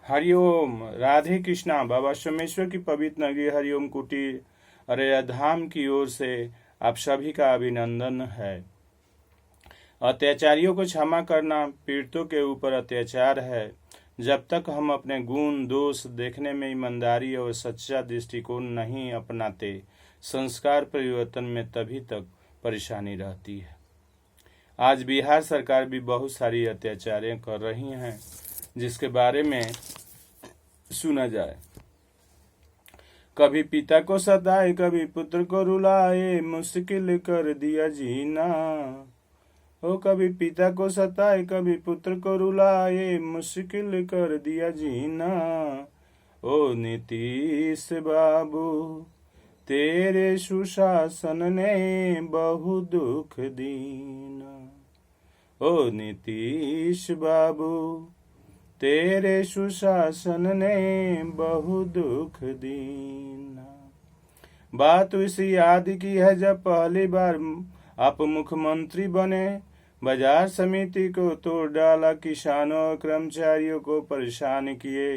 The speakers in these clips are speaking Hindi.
हरिओम। राधे कृष्णा। बाबा सोमेश्वर की पवित्र नगरी हरिओम कुटीर अरेया धाम की ओर से आप सभी का अभिनंदन है। अत्याचारियों को क्षमा करना पीड़ितों के ऊपर अत्याचार है। जब तक हम अपने गुण दोष देखने में ईमानदारी और सच्चा दृष्टिकोण नहीं अपनाते, संस्कार परिवर्तन में तभी तक परेशानी रहती है। आज बिहार सरकार भी बहुत सारी अत्याचारें कर रही हैं, जिसके बारे में सुना जाए। कभी पिता को सताए, कभी पुत्र को रुलाए, मुश्किल कर दिया जीना। ओ कभी पिता को सताए, कभी पुत्र को रुलाए, मुश्किल कर दिया जीना। ओ नीतीश बाबू, तेरे सुशासन ने बहु दुख दीना। ओ नीतीश बाबू, तेरे सुशासन ने बहु दुख दीना। बात इसी याद की है जब पहली बार आप मुख्यमंत्री बने। बाजार समिति को तोड़ डाला, किसानों और कर्मचारियों को परेशान किए।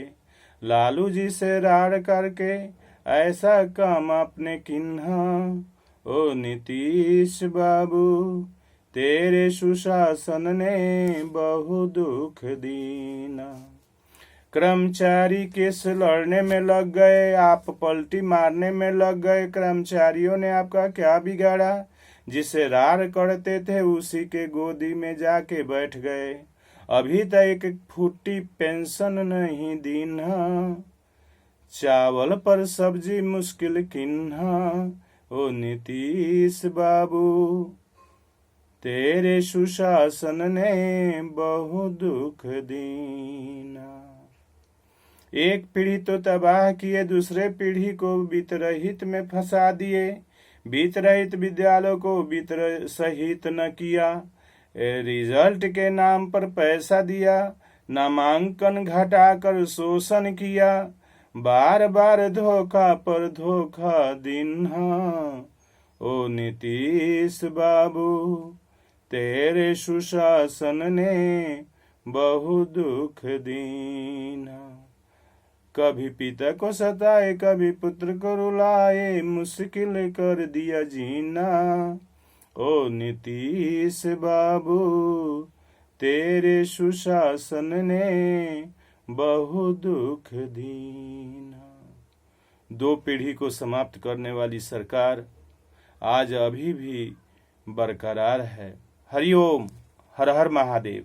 लालू जी से राड़ करके ऐसा काम आपने किन्हा। ओ नीतीश बाबू, तेरे सुशासन ने बहु दुख दीना। कर्मचारी केस लड़ने में लग गए, आप पलटी मारने में लग गए। कर्मचारियों ने आपका क्या बिगाड़ा? जिसे रार करते थे उसी के गोदी में जाके बैठ गए। अभी तक एक फुट्टी पेंशन नहीं दीना। चावल पर सब्जी मुश्किल किन्हा। ओ नीतीश बाबू, तेरे सुशासन ने बहु दुख दीना। एक पीढ़ी तो तबाह किए, दूसरे पीढ़ी को वित्तरहित में फंसा दिए। वित्तरहित विद्यालयों को वित्त सहित न किया। रिजल्ट के नाम पर पैसा दिया, नामांकन घटाकर शोषण किया। बार बार धोखा पर धोखा दीना। ओ नीतीश बाबू, तेरे सुशासन ने बहु दुख दीना। कभी पिता को सताए, कभी पुत्र को रुलाए, मुश्किल कर दिया जीना। ओ नीतीश बाबू, तेरे सुशासन ने बहु दुख दीना। दो पीढ़ी को समाप्त करने वाली सरकार आज अभी भी बरकरार है। हरिओम। हर हर महादेव।